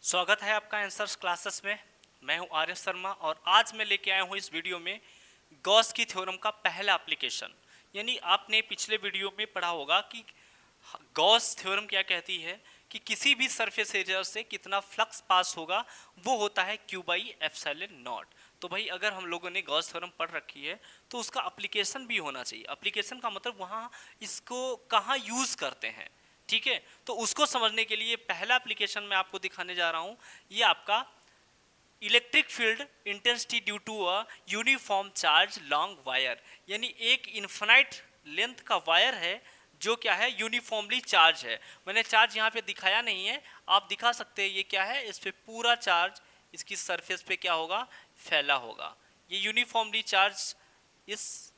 स्वागत है आपका आंसर्स क्लासेस में। मैं हूं आर्य शर्मा और आज मैं लेके आया हूं इस वीडियो में गॉस की थ्योरम का पहला एप्लीकेशन। यानी आपने पिछले वीडियो में पढ़ा होगा कि गॉस थ्योरम क्या कहती है कि किसी भी सरफेस एरिया से कितना फ्लक्स पास होगा वो होता है क्यू बाई एप्सिलॉन नॉट। तो भाई अगर हम लोगों ने गॉस थ्योरम पढ़ रखी है तो उसका एप्लीकेशन भी होना चाहिए। एप्लीकेशन का मतलब वहाँ इसको कहाँ यूज़ करते हैं, ठीक है। तो उसको समझने के लिए पहला एप्लीकेशन मैं आपको दिखाने जा रहा हूँ। ये आपका electric field intensity due to a uniform charge long wire, यानी एक इन्फिनाइट लेंथ का वायर है जो क्या है यूनिफॉर्मली चार्ज है। मैंने चार्ज यहाँ पे दिखाया नहीं है, आप दिखा सकते हैं। ये क्या है, इस पे पूरा चार्ज इसकी सरफेस पे क्या होगा, फैला होगा। ये यूनिफॉर्मली चार्ज इस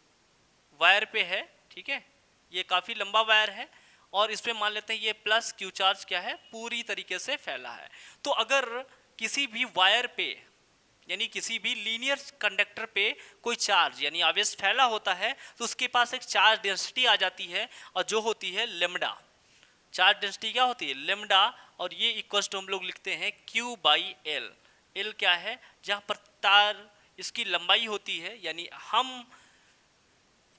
वायर पे है, ठीक है। ये काफ़ी लंबा वायर है और इस पे मान लेते हैं ये प्लस क्यू चार्ज क्या है, पूरी तरीके से फैला है। तो अगर किसी भी वायर पे यानी किसी भी लीनियर कंडक्टर पे कोई चार्ज यानी आवेश फैला होता है तो उसके पास एक चार्ज डेंसिटी आ जाती है और जो होती है लेमडा। चार्ज डेंसिटी क्या होती है, लेमडा। और ये इक्वल टू हम लोग लिखते हैं क्यू बाई एल। एल क्या है, जहाँ पर तार इसकी लंबाई होती है, यानी हम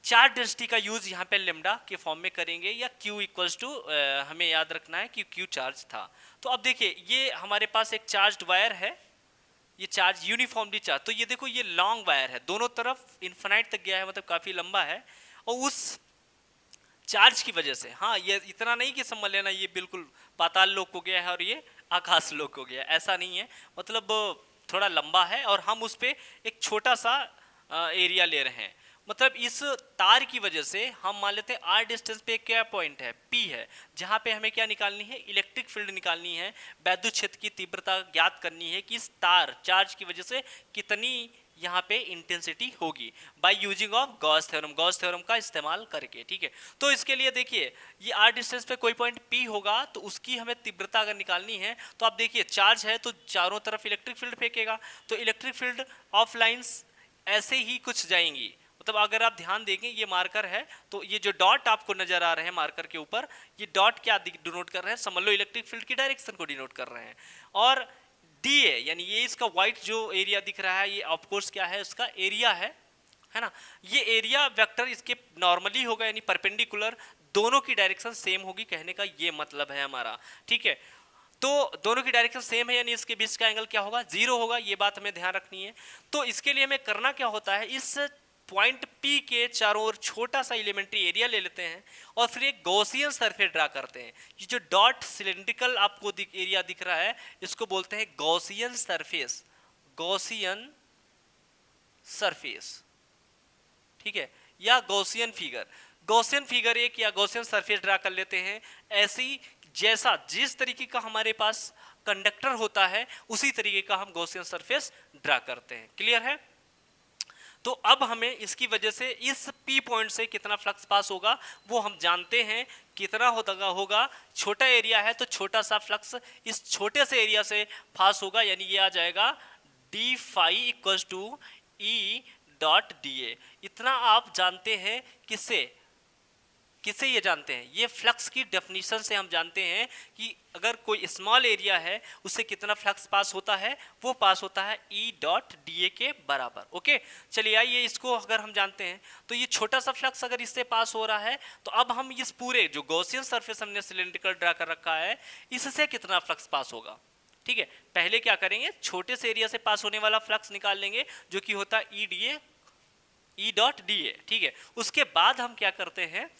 चार्ज डेंसिटी का यूज यहाँ पे लेमडा के फॉर्म में करेंगे या Q इक्वल्स टू हमें याद रखना है कि Q चार्ज था। तो अब देखिए ये हमारे पास एक चार्ज वायर है, ये चार्ज यूनिफॉर्मली चार्ज। तो ये देखो ये लॉन्ग वायर है, दोनों तरफ इन्फिनाइट तक गया है, मतलब काफी लंबा है। और उस चार्ज की वजह से, हाँ ये इतना नहीं कि समझ लेना ये बिल्कुल पाताल लोक हो गया है और ये आकाश लोक हो गया, ऐसा नहीं है। मतलब थोड़ा लंबा है और हम उस पर एक छोटा सा एरिया ले रहे हैं। मतलब इस तार की वजह से हम मान लेते हैं आर डिस्टेंस पे क्या पॉइंट है, पी है, जहाँ पे हमें क्या निकालनी है, इलेक्ट्रिक फील्ड निकालनी है, वैद्युत क्षेत्र की तीव्रता ज्ञात करनी है कि इस तार चार्ज की वजह से कितनी यहाँ पे इंटेंसिटी होगी by using of Gauss theorem, Gauss theorem का इस्तेमाल करके, ठीक है। तो इसके लिए देखिए ये आर डिस्टेंस पे कोई पॉइंट पी होगा तो उसकी हमें तीव्रता अगर निकालनी है तो आप देखिए चार्ज है तो चारों तरफ इलेक्ट्रिक फील्ड फेंकेगा, तो इलेक्ट्रिक फील्ड ऑफ लाइन्स ऐसे ही कुछ जाएंगी। मतलब अगर आप ध्यान देंगे ये मार्कर है तो ये जो डॉट आपको नजर आ रहे हैं मार्कर के ऊपर, ये डॉट क्या डिनोट कर रहे हैं, समझ लो इलेक्ट्रिक फील्ड की डायरेक्शन को डिनोट कर रहे हैं। और डी ए यानी ये इसका व्हाइट जो एरिया दिख रहा है ये ऑफकोर्स क्या है, इसका एरिया है ना। ये एरिया वेक्टर इसके नॉर्मली होगा यानी परपेंडिकुलर, दोनों की डायरेक्शन सेम होगी, कहने का ये मतलब है हमारा, ठीक है। तो दोनों की डायरेक्शन सेम है यानी इसके बीच का एंगल क्या होगा, जीरो होगा, ये बात हमें ध्यान रखनी है। तो इसके लिए हमें करना क्या होता है, इस पॉइंट P के चारों ओर छोटा सा एलिमेंट्री एरिया ले लेते हैं और फिर एक गॉसियन सरफेस ड्रा करते हैं। ये जो डॉट सिलेंड्रिकल आपको एरिया दिख रहा है इसको बोलते हैं गॉसियन सरफेस, गॉसियन सरफेस, ठीक है, या गॉसियन फिगर। गॉसियन फिगर एक या गॉसियन सरफेस ड्रा कर लेते हैं। ऐसी जैसा जिस तरीके का हमारे पास कंडक्टर होता है उसी तरीके का हम गॉसियन सरफेस ड्रा करते हैं। क्लियर है। तो अब हमें इसकी वजह से इस P पॉइंट से कितना फ्लक्स पास होगा वो हम जानते हैं, कितना होगा छोटा एरिया है तो छोटा सा फ्लक्स इस छोटे से एरिया से पास होगा, यानी ये आ जाएगा d phi equal to E dot d A. इतना आप जानते हैं, किससे किससे ये जानते हैं, ये फ्लक्स की डेफिनेशन से हम जानते हैं कि अगर कोई स्मॉल एरिया है उससे कितना फ्लक्स पास होता है, वो पास होता है ई डॉट डी ए के बराबर। ओके चलिए आइए इसको अगर हम जानते हैं तो ये छोटा सा फ्लक्स अगर इससे पास हो रहा है तो अब हम इस पूरे जो गॉसियन सरफेस हमने सिलेंड्रिकल ड्रा कर रखा है इससे कितना फ्लक्स पास होगा, ठीक है। पहले क्या करेंगे, छोटे से एरिया से पास होने वाला फ्लक्स निकाल लेंगे जो कि होता है E D A, E dot d ए, ठीक है। उसके बाद हम क्या करते हैं,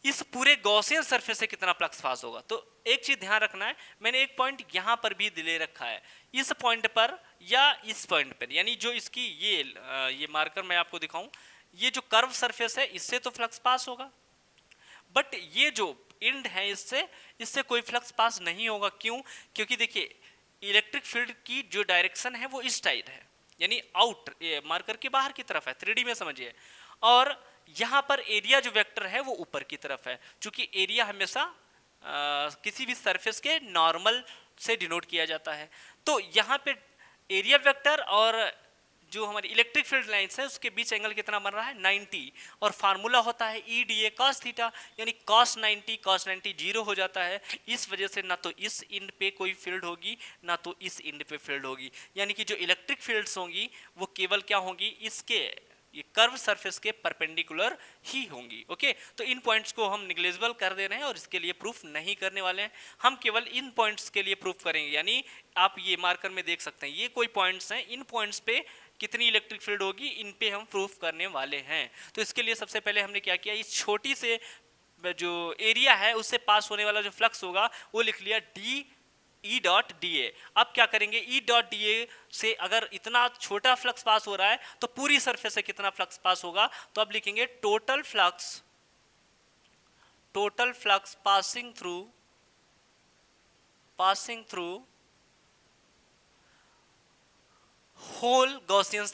इस पूरे गॉसियन सरफेस से कितना फ्लक्स पास होगा। तो एक चीज ध्यान रखना है, मैंने एक पॉइंट यहां पर भी ले रखा है, इस पॉइंट पर या इस पॉइंट पर, यानी जो इसकी ये मार्कर मैं आपको दिखाऊं, ये जो कर्व सरफेस है इससे तो फ्लक्स पास होगा, बट ये जो एंड है इससे इससे कोई फ्लक्स पास नहीं होगा। क्यों, क्योंकि देखिए इलेक्ट्रिक फील्ड की जो डायरेक्शन है वो इस साइड है, यानी आउट मार्कर के बाहर की तरफ है, 3D में समझिए। और यहाँ पर एरिया जो वेक्टर है वो ऊपर की तरफ है, क्योंकि एरिया हमेशा किसी भी सरफेस के नॉर्मल से डिनोट किया जाता है। तो यहाँ पे एरिया वेक्टर और जो हमारी इलेक्ट्रिक फील्ड लाइंस है उसके बीच एंगल कितना बन रहा है 90, और फार्मूला होता है E D A cos theta, यानी cos 90 जीरो हो जाता है। इस वजह से ना तो इस इंड पे कोई फील्ड होगी ना तो इस इंड पे फील्ड होगी, यानी कि जो इलेक्ट्रिक फील्ड्स होंगी वो केवल क्या होंगी, इसके ये कर्व सरफेस के परपेंडिकुलर ही होंगी। ओके, तो इन पॉइंट्स को हम निग्लेजिबल कर दे रहे हैं और इसके लिए प्रूफ नहीं करने वाले हैं, हम केवल इन पॉइंट्स के लिए प्रूफ करेंगे। यानी आप ये मार्कर में देख सकते हैं, ये कोई पॉइंट्स हैं, इन पॉइंट्स पे कितनी इलेक्ट्रिक फील्ड होगी इन पे हम प्रूफ करने वाले हैं। तो इसके लिए सबसे पहले हमने क्या किया, इस छोटी से जो एरिया है उससे पास होने वाला जो फ्लक्स होगा वो लिख लिया डी ई डॉट डी ए। अब क्या करेंगे, ई डॉट डी ए से अगर इतना छोटा फ्लक्स पास हो रहा है तो पूरी सरफेस से कितना फ्लक्स पास होगा, तो अब लिखेंगे total flux passing through whole Gaussian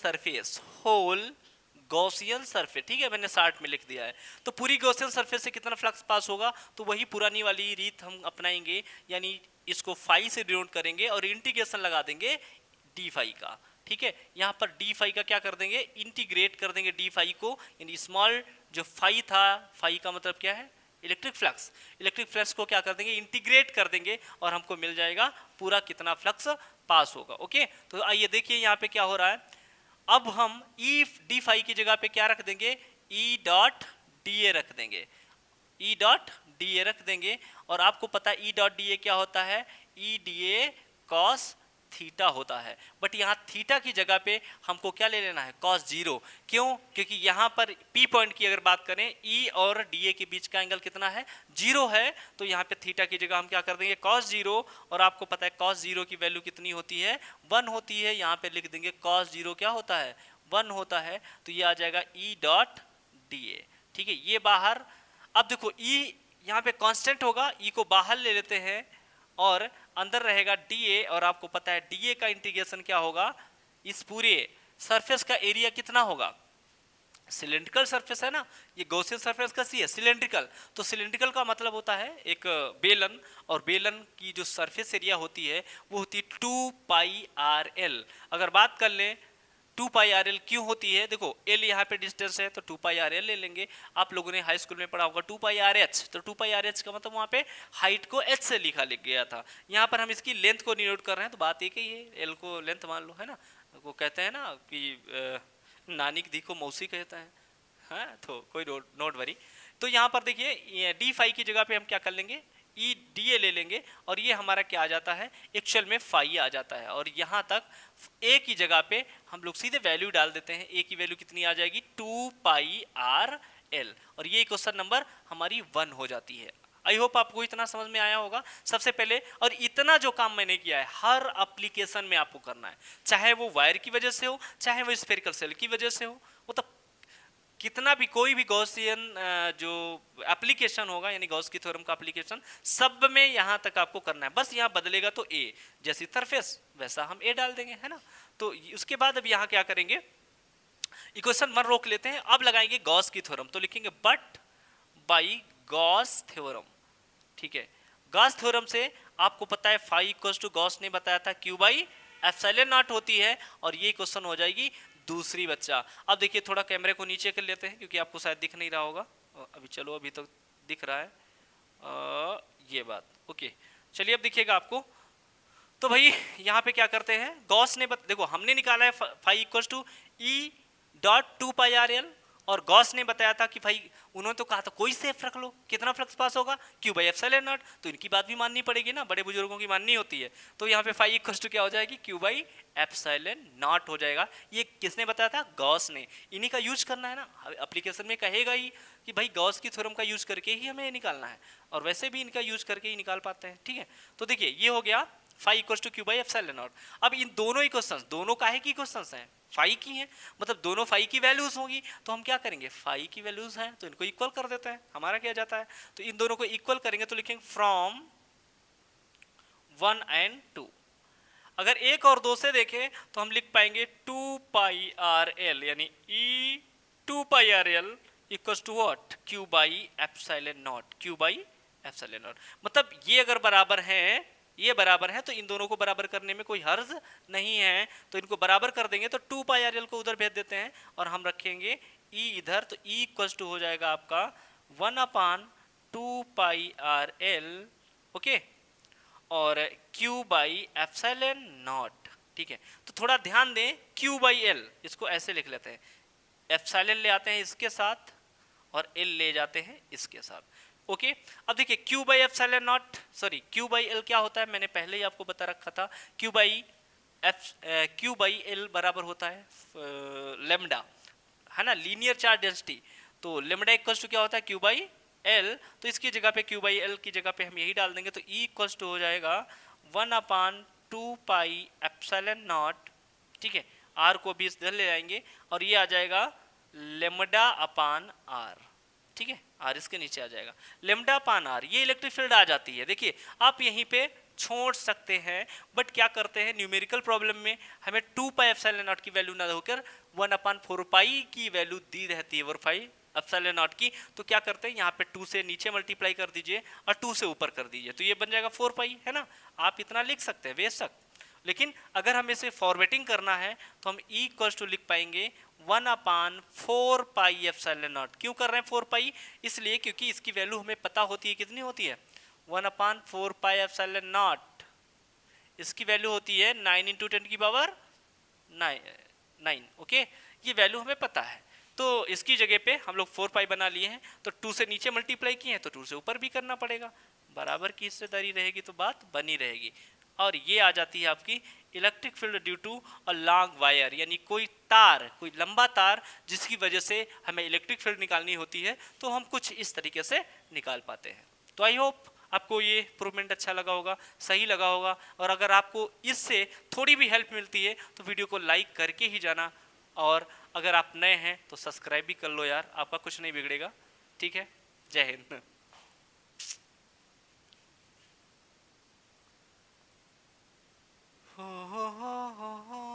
surface, ठीक है, मैंने 60 में लिख दिया है। तो पूरी गॉसियन सरफेस से कितना फ्लक्स पास होगा, तो वही पुरानी वाली रीत हम अपनाएंगे, यानी इसको फाई से डिनोट करेंगे और इंटीग्रेशन लगा देंगे डी फाई का। ठीक है, यहाँ पर डी फाई का क्या कर देंगे, इंटीग्रेट कर देंगे डी फाई को, यानी स्मॉल जो फाई था, फाई का मतलब क्या है, इलेक्ट्रिक फ्लक्स को क्या कर देंगे, इंटीग्रेट कर देंगे और हमको मिल जाएगा पूरा कितना फ्लक्स पास होगा। ओके, तो आइए देखिए यहाँ पे क्या हो रहा है। अब हम ई डी फाई की जगह पे क्या रख देंगे, ई डॉट डी ए रख देंगे, और आपको पता है ई डॉट डी ए क्या होता है, E D A cos theta होता है। बट यहाँ थीटा की जगह पे हमको क्या ले लेना है, कॉस जीरो। क्यों, क्योंकि यहाँ पर पी पॉइंट की अगर बात करें, ई और डी ए के बीच का एंगल कितना है, जीरो है, तो यहाँ पे थीटा की जगह हम क्या कर देंगे, कॉस जीरो। और आपको पता है कॉस जीरो की वैल्यू कितनी होती है, 1 होती है। यहाँ पे लिख देंगे कॉस जीरो क्या होता है, 1 होता है, तो ये आ जाएगा ई डॉट डी ए। ठीक है, ये बाहर, अब देखो ई यहाँ पे कांस्टेंट होगा, ई को बाहर ले लेते हैं और अंदर रहेगा dA, और आपको पता है dA का इंटीग्रेशन क्या होगा, इस पूरे सरफेस का एरिया कितना होगा, सिलेंड्रिकल सरफेस है ना, ये गॉसियन सरफेस कैसी है, सिलेंड्रिकल। तो सिलेंड्रिकल का मतलब होता है एक बेलन, और बेलन की जो सरफेस एरिया होती है वो होती है 2πr_l। अगर बात कर लें 2πr_l क्यों होती है, देखो l यहाँ पे डिस्टेंस है तो 2πr_l ले लेंगे। आप लोगों ने हाई स्कूल में पढ़ा होगा 2πr_h, तो 2πr_h का मतलब वहाँ पे हाइट को h से लिख गया था। यहाँ पर हम इसकी लेंथ को डिनोट कर रहे हैं, तो बात एक ही है, l को लेंथ मान लो, है ना। वो कहते हैं ना कि नानी की धी को मौसी कहता है, हाँ, तो कोई नोट वरी। तो यहाँ पर देखिए डी फाई की जगह पे हम क्या कर लेंगे, ई डी ए ले लेंगे, और ये हमारा क्या आ जाता है, एक्चुअल में फाई आ जाता है। और यहाँ तक ए की जगह पे हम लोग सीधे वैल्यू डाल देते हैं, ए की वैल्यू कितनी आ जाएगी, 2πr_l, और ये क्वेश्चन नंबर हमारी 1 हो जाती है। आई होप आपको इतना समझ में आया होगा सबसे पहले। और इतना जो काम मैंने किया है हर एप्लीकेशन में आपको करना है, चाहे वो वायर की वजह से हो, चाहे वो स्फेरिकल सेल की वजह से हो, मतलब कितना भी कोई भी गॉसियन जो एप्लीकेशन होगा, यानी गॉस की थ्योरम का एप्लीकेशन, सब में यहाँ तक आपको करना है। बस यहाँ बदलेगा तो ए, जैसी सरफेस वैसा हम ए डाल देंगे, है ना। तो उसके बाद अब यहाँ क्या करेंगे, इक्वेशन 1 रोक लेते हैं, अब लगाएंगे गॉस की थ्योरम। तो लिखेंगे बट बाई गॉस थ्योरम। ठीक है, गॉस थ्योरम से आपको पता है फाई इक्वल्स टू गॉस ने बताया था Q/ε0 होती है, और ये क्वेश्चन हो जाएगी दूसरी बच्चा। अब देखिए थोड़ा कैमरे को नीचे कर लेते हैं क्योंकि आपको शायद दिख नहीं रहा होगा अभी, चलो अभी तो दिख रहा है ये बात। ओके, चलिए अब दिखेगा आपको। तो भाई यहाँ पे क्या करते हैं, गॉस ने देखो हमने निकाला है phi equals to E dot 2πr_l, और गॉस ने बताया था कि भाई उन्होंने तो कहा था कोई सेफ रख लो, कितना फ्लक्स पास होगा, Q/ε0, तो इनकी बात भी माननी पड़ेगी ना, बड़े बुजुर्गों की माननी होती है। तो यहाँ पे फाई इक्वल्स टू क्या हो जाएगी, Q/ε0 हो जाएगा। ये किसने बताया था, गॉस ने। इन्हीं का यूज करना है ना, एप्लीकेशन में कहेगा ही कि भाई गॉस की थ्योरम का यूज करके ही हमें निकालना है, और वैसे भी इनका यूज करके ही निकाल पाते हैं। ठीक है, तो देखिए ये हो गया फाई इक्वल्स टू Q/ε0। अब इन दोनों इक्वेशंस, दोनों काहे की इक्वेशंस हैं, फाई की हैं, मतलब दोनों फाई की वैल्यूज होगी, तो हम क्या करेंगे, फाई की वैल्यूज हैं तो इनको इक्वल कर देते हैं। हमारा क्या जाता है, तो इन दोनों को इक्वल करेंगे तो लिखेंगे फ्रॉम 1 and 2। अगर 1 और 2 से देखें तो हम लिख पाएंगे 2πr_l, यानी ई 2πr_l equals to what, Q/ε0। मतलब ये अगर बराबर है ये बराबर है तो इन दोनों को बराबर करने में कोई हर्ज नहीं है, तो इनको बराबर कर देंगे तो 2 पाई आर एल को उधर भेज देते हैं और हम रखेंगे ई इधर, तो ई इक्वल टू हो जाएगा आपका 1/2 पाई आर एल, ओके, और Q बाई एप्सिलॉन नॉट, ठीक है। तो थोड़ा ध्यान दें, Q बाई एल इसको ऐसे लिख लेते हैं, एप्सिलॉन ले आते हैं इसके साथ और L ले जाते हैं इसके साथ, ओके। अब देखिए Q by epsilon not, sorry Q by L क्या होता है, मैंने पहले ही आपको बता रखा था। Q बाई एल बराबर होता है लेमडा, है ना, लीनियर चार्ज डेंसिटी। तो लेमडा इक्वल्स टू क्या होता है, Q बाई एल, तो इसकी जगह पे Q बाई एल की जगह पे हम यही डाल देंगे, तो E इक्वल्स टू हो जाएगा 1/2 पाई एप्सिलॉन नॉट, ठीक है। R को भी इधर ले आएंगे और ये आ जाएगा लेमडा अपान आर, ठीक है, आर इसके नीचे आ जाएगा, लेमडा अपान आर, ये इलेक्ट्रिक फील्ड आ जाती है। देखिए आप यहीं पे छोड़ सकते हैं, बट क्या करते हैं न्यूमेरिकल प्रॉब्लम में हमें 2 पाई एप्सिलॉन नॉट की वैल्यू ना होकर 1/4 पाई की वैल्यू दी रहती है, 4 एप्सिलॉन नॉट की, तो क्या करते हैं यहाँ पे 2 से नीचे मल्टीप्लाई कर दीजिए और 2 से ऊपर कर दीजिए, तो ये बन जाएगा 4 पाई, है ना। आप इतना लिख सकते हैं बेशक, लेकिन अगर हमें इसे फॉर्मेटिंग करना है तो हम E इक्वल टू लिख पाएंगे 1/4 पाई एप्सिलॉन नॉट। क्यों कर रहे हैं 4 पाई, इसलिए क्योंकि इसकी वैल्यू हमें पता होती है, कितनी होती है 1/4 पाई एप्सिलॉन नॉट, इसकी वैल्यू होती है 9 × 10 की पावर 9, ओके, ये वैल्यू हमें पता है। तो इसकी जगह पे हम लोग 4 पाई बना लिए हैं, तो 2 से नीचे मल्टीप्लाई किए हैं तो 2 से ऊपर भी करना पड़ेगा, बराबर की हिस्सेदारी रहेगी तो बात बनी रहेगी। और ये आ जाती है आपकी electric field due to a long wire, यानी कोई तार, कोई लंबा तार जिसकी वजह से हमें इलेक्ट्रिक फील्ड निकालनी होती है, तो हम कुछ इस तरीके से निकाल पाते हैं। तो आई होप आपको ये प्रूवमेंट अच्छा लगा होगा, सही लगा होगा, और अगर आपको इससे थोड़ी भी हेल्प मिलती है तो वीडियो को लाइक करके ही जाना, और अगर आप नए हैं तो सब्सक्राइब भी कर लो यार, आपका कुछ नहीं बिगड़ेगा, ठीक है। जय हिंद।